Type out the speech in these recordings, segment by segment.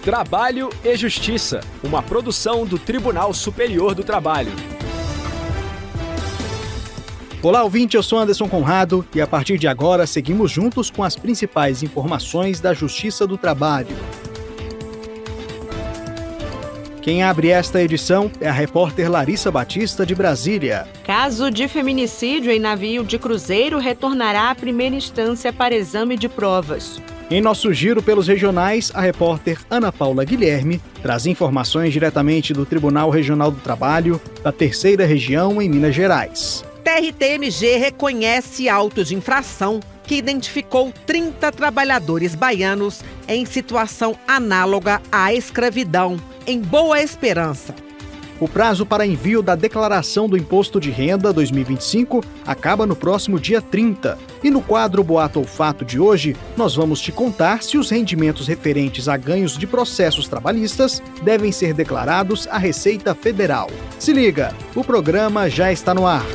Trabalho e Justiça, uma produção do Tribunal Superior do Trabalho. Olá, ouvinte, eu sou Anderson Conrado e a partir de agora seguimos juntos com as principais informações da Justiça do Trabalho. Quem abre esta edição é a repórter Larissa Batista, de Brasília. Caso de feminicídio em navio de cruzeiro retornará à primeira instância para exame de provas. Em nosso giro pelos regionais, a repórter Ana Paula Guilherme traz informações diretamente do Tribunal Regional do Trabalho da Terceira Região, em Minas Gerais. TRT-MG reconhece auto de infração que identificou 30 trabalhadores baianos em situação análoga à escravidão, em Boa Esperança. O prazo para envio da declaração do Imposto de Renda 2025 acaba no próximo dia 30. E no quadro Boato ou Fato de hoje, nós vamos te contar se os rendimentos referentes a ganhos de processos trabalhistas devem ser declarados à Receita Federal. Se liga, o programa já está no ar.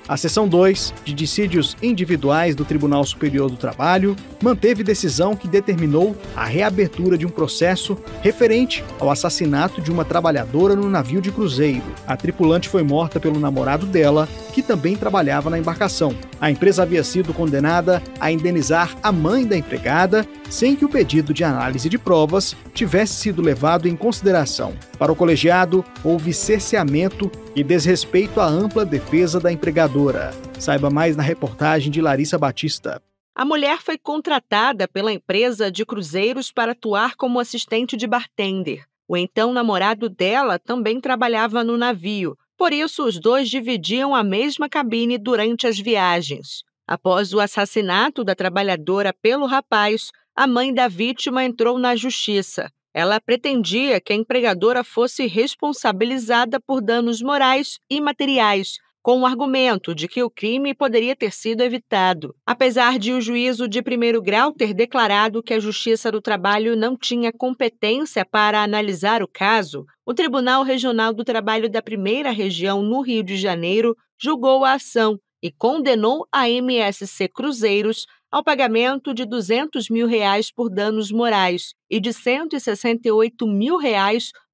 A Seção 2 de Dissídios Individuais do Tribunal Superior do Trabalho manteve decisão que determinou a reabertura de um processo referente ao assassinato de uma trabalhadora no navio de cruzeiro. A tripulante foi morta pelo namorado dela, que também trabalhava na embarcação. A empresa havia sido condenada a indenizar a mãe da empregada sem que o pedido de análise de provas tivesse sido levado em consideração. Para o colegiado, houve cerceamento e desrespeito à ampla defesa da empregadora. Saiba mais na reportagem de Larissa Batista. A mulher foi contratada pela empresa de cruzeiros para atuar como assistente de bartender. O então namorado dela também trabalhava no navio. Por isso, os dois dividiam a mesma cabine durante as viagens. Após o assassinato da trabalhadora pelo rapaz, a mãe da vítima entrou na justiça. Ela pretendia que a empregadora fosse responsabilizada por danos morais e materiais, com o argumento de que o crime poderia ter sido evitado. Apesar de o juízo de primeiro grau ter declarado que a Justiça do Trabalho não tinha competência para analisar o caso, o Tribunal Regional do Trabalho da Primeira Região, no Rio de Janeiro, julgou a ação e condenou a MSC Cruzeiros ao pagamento de R$200 mil por danos morais e de R$168 mil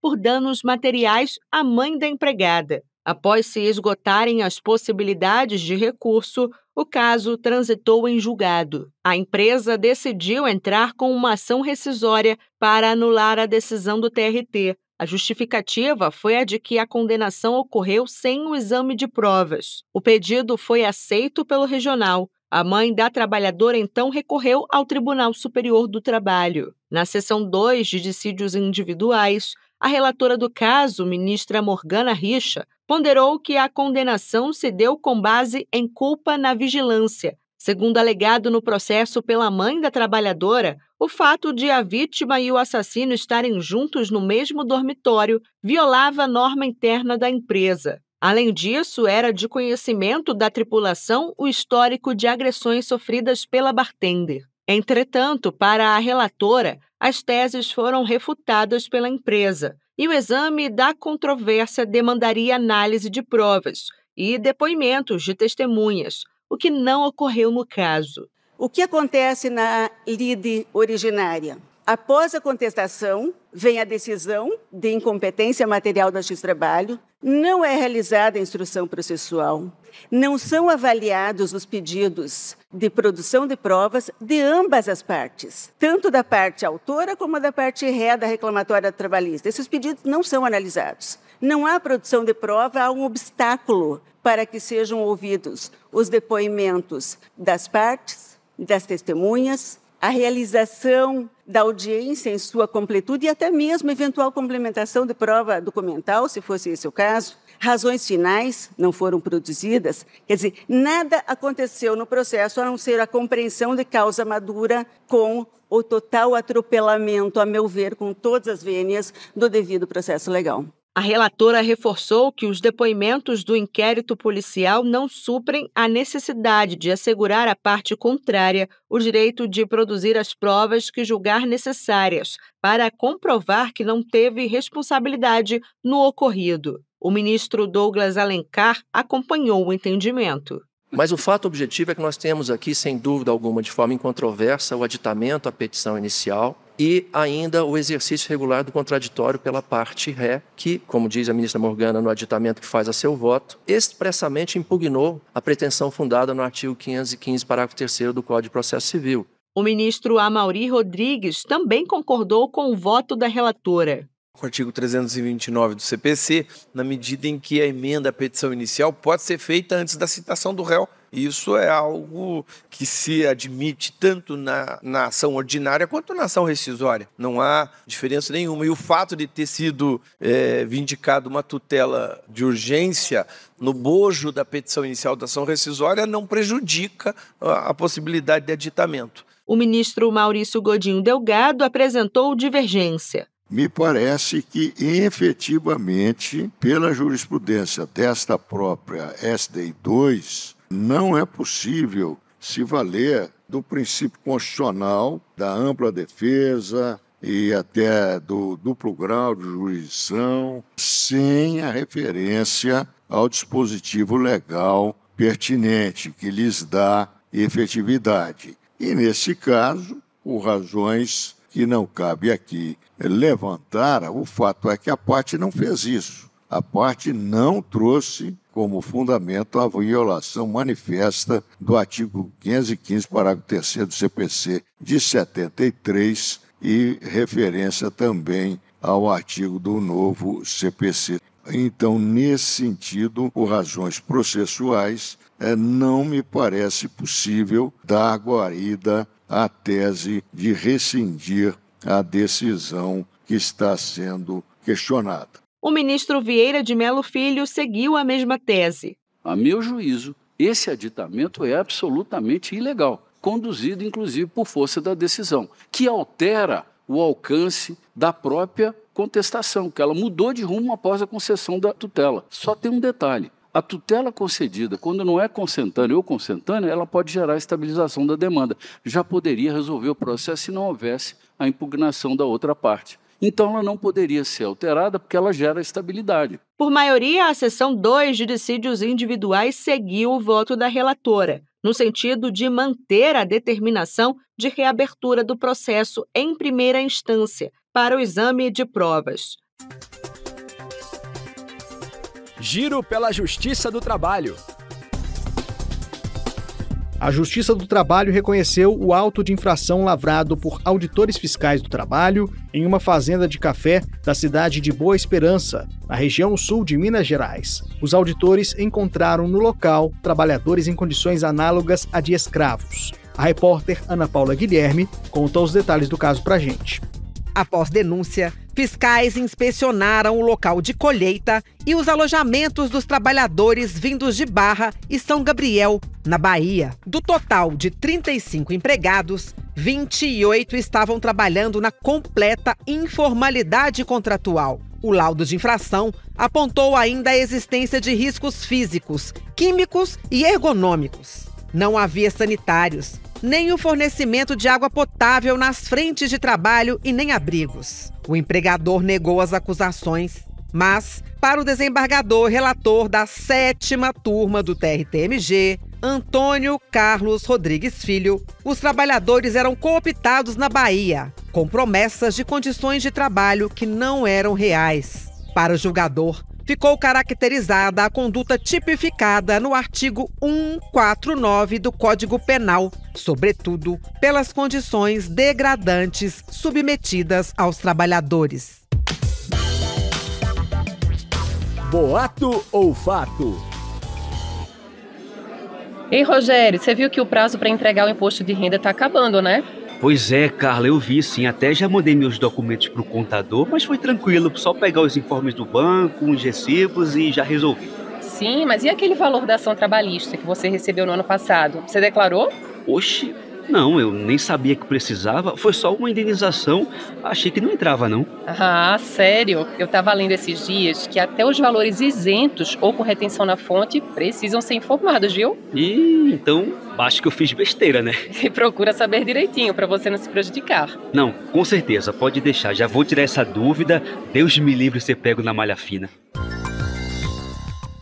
por danos materiais à mãe da empregada. Após se esgotarem as possibilidades de recurso, o caso transitou em julgado. A empresa decidiu entrar com uma ação rescisória para anular a decisão do TRT. A justificativa foi a de que a condenação ocorreu sem o exame de provas. O pedido foi aceito pelo regional. A mãe da trabalhadora então recorreu ao Tribunal Superior do Trabalho. Na seção 2 de dissídios individuais, a relatora do caso, ministra Morgana Richa, ponderou que a condenação se deu com base em culpa na vigilância. Segundo alegado no processo pela mãe da trabalhadora, o fato de a vítima e o assassino estarem juntos no mesmo dormitório violava a norma interna da empresa. Além disso, era de conhecimento da tripulação o histórico de agressões sofridas pela bartender. Entretanto, para a relatora, as teses foram refutadas pela empresa e o exame da controvérsia demandaria análise de provas e depoimentos de testemunhas, o que não ocorreu no caso. O que acontece na lide originária? Após a contestação, vem a decisão de incompetência material da Justiça do Trabalho, não é realizada a instrução processual, não são avaliados os pedidos de produção de provas de ambas as partes, tanto da parte autora como da parte ré da reclamatória trabalhista. Esses pedidos não são analisados. Não há produção de prova, há um obstáculo para que sejam ouvidos os depoimentos das partes, das testemunhas, a realização da audiência em sua completude e até mesmo eventual complementação de prova documental, se fosse esse o caso. Razões finais não foram produzidas, quer dizer, nada aconteceu no processo a não ser a compreensão de causa madura com o total atropelamento, a meu ver, com todas as vênias do devido processo legal. A relatora reforçou que os depoimentos do inquérito policial não suprem a necessidade de assegurar à parte contrária o direito de produzir as provas que julgar necessárias para comprovar que não teve responsabilidade no ocorrido. O ministro Douglas Alencar acompanhou o entendimento. Mas o fato objetivo é que nós temos aqui, sem dúvida alguma, de forma incontroversa, o aditamento à petição inicial e ainda o exercício regular do contraditório pela parte ré, que, como diz a ministra Morgana no aditamento que faz a seu voto, expressamente impugnou a pretensão fundada no artigo 515, parágrafo 3º do Código de Processo Civil. O ministro Amaury Rodrigues também concordou com o voto da relatora. O artigo 329 do CPC, na medida em que a emenda à petição inicial pode ser feita antes da citação do réu. Isso é algo que se admite tanto na ação ordinária quanto na ação rescisória. Não há diferença nenhuma. E o fato de ter sido vindicado uma tutela de urgência no bojo da petição inicial da ação rescisória não prejudica a possibilidade de aditamento. O ministro Maurício Godinho Delgado apresentou divergência. Me parece que, efetivamente, pela jurisprudência desta própria SDI 2, não é possível se valer do princípio constitucional, da ampla defesa e até do duplo grau de jurisdição, sem a referência ao dispositivo legal pertinente, que lhes dá efetividade. E, nesse caso, por razões que não cabe aqui levantar, o fato é que a parte não fez isso. A parte não trouxe como fundamento a violação manifesta do artigo 515, parágrafo 3º do CPC de 73 e referência também ao artigo do novo CPC. Então, nesse sentido, por razões processuais, não me parece possível dar guarida à tese de rescindir a decisão que está sendo questionada. O ministro Vieira de Mello Filho seguiu a mesma tese. A meu juízo, esse aditamento é absolutamente ilegal, conduzido inclusive por força da decisão, que altera o alcance da própria contestação, que ela mudou de rumo após a concessão da tutela. Só tem um detalhe. A tutela concedida, quando não é consentânea ou consentânea, ela pode gerar estabilização da demanda. Já poderia resolver o processo se não houvesse a impugnação da outra parte. Então, ela não poderia ser alterada porque ela gera estabilidade. Por maioria, a seção 2 de dissídios individuais seguiu o voto da relatora, no sentido de manter a determinação de reabertura do processo em primeira instância para o exame de provas. Giro pela Justiça do Trabalho. A Justiça do Trabalho reconheceu o auto de infração lavrado por auditores fiscais do trabalho em uma fazenda de café da cidade de Boa Esperança, na região sul de Minas Gerais. Os auditores encontraram no local trabalhadores em condições análogas a de escravos. A repórter Ana Paula Guilherme conta os detalhes do caso pra gente. Após denúncia, fiscais inspecionaram o local de colheita e os alojamentos dos trabalhadores vindos de Barra e São Gabriel, na Bahia. Do total de 35 empregados, 28 estavam trabalhando na completa informalidade contratual. O laudo de infração apontou ainda a existência de riscos físicos, químicos e ergonômicos. Não havia sanitários, nem o fornecimento de água potável nas frentes de trabalho e nem abrigos. O empregador negou as acusações, mas, para o desembargador relator da 7ª turma do TRT-MG, Antônio Carlos Rodrigues Filho, os trabalhadores eram cooptados na Bahia, com promessas de condições de trabalho que não eram reais. Para o julgador, ficou caracterizada a conduta tipificada no artigo 149 do Código Penal, sobretudo pelas condições degradantes submetidas aos trabalhadores. Boato ou fato? Ei, Rogério, você viu que o prazo para entregar o imposto de renda está acabando, né? Pois é, Carla, eu vi sim. Até já mandei meus documentos para o contador, mas foi tranquilo. Só pegar os informes do banco, uns recibos e já resolvi. Sim, mas e aquele valor da ação trabalhista que você recebeu no ano passado? Você declarou? Oxe, não, eu nem sabia que precisava. Foi só uma indenização. Achei que não entrava, não. Ah, sério? Eu estava lendo esses dias que até os valores isentos ou com retenção na fonte precisam ser informados, viu? Então, acho que eu fiz besteira, né? E procura saber direitinho para você não se prejudicar. Não, com certeza, pode deixar. Já vou tirar essa dúvida. Deus me livre de ser pego na malha fina.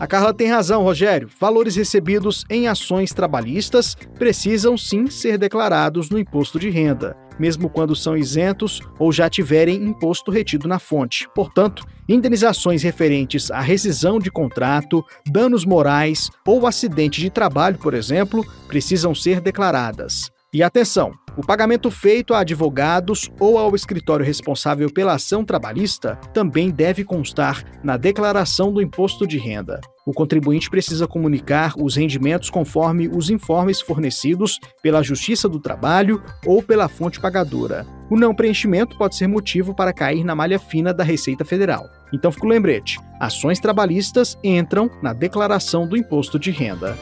A Carla tem razão, Rogério. Valores recebidos em ações trabalhistas precisam sim ser declarados no imposto de renda, mesmo quando são isentos ou já tiverem imposto retido na fonte. Portanto, indenizações referentes à rescisão de contrato, danos morais ou acidente de trabalho, por exemplo, precisam ser declaradas. E atenção, o pagamento feito a advogados ou ao escritório responsável pela ação trabalhista também deve constar na declaração do imposto de renda. O contribuinte precisa comunicar os rendimentos conforme os informes fornecidos pela Justiça do Trabalho ou pela fonte pagadora. O não preenchimento pode ser motivo para cair na malha fina da Receita Federal. Então fica o lembrete: ações trabalhistas entram na declaração do imposto de renda.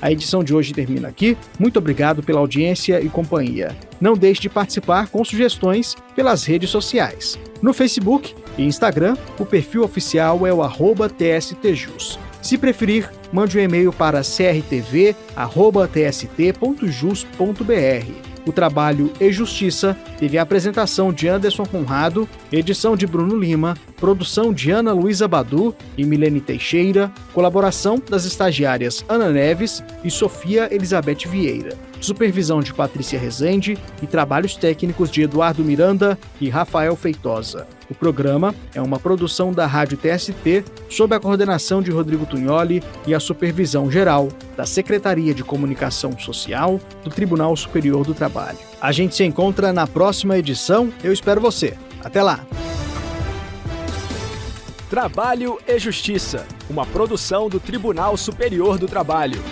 A edição de hoje termina aqui. Muito obrigado pela audiência e companhia. Não deixe de participar com sugestões pelas redes sociais. No Facebook e Instagram, o perfil oficial é o @tstjus. Se preferir, mande um e-mail para crtv@tst.jus.br. O trabalho E Justiça teve a apresentação de Anderson Conrado, edição de Bruno Lima, produção de Ana Luísa Badu e Milene Teixeira, colaboração das estagiárias Ana Neves e Sofia Elizabeth Vieira, supervisão de Patrícia Rezende e trabalhos técnicos de Eduardo Miranda e Rafael Feitosa. O programa é uma produção da Rádio TST, sob a coordenação de Rodrigo Tunholi e a supervisão geral da Secretaria de Comunicação Social do Tribunal Superior do Trabalho. A gente se encontra na próxima edição. Eu espero você. Até lá! Trabalho e Justiça, uma produção do Tribunal Superior do Trabalho.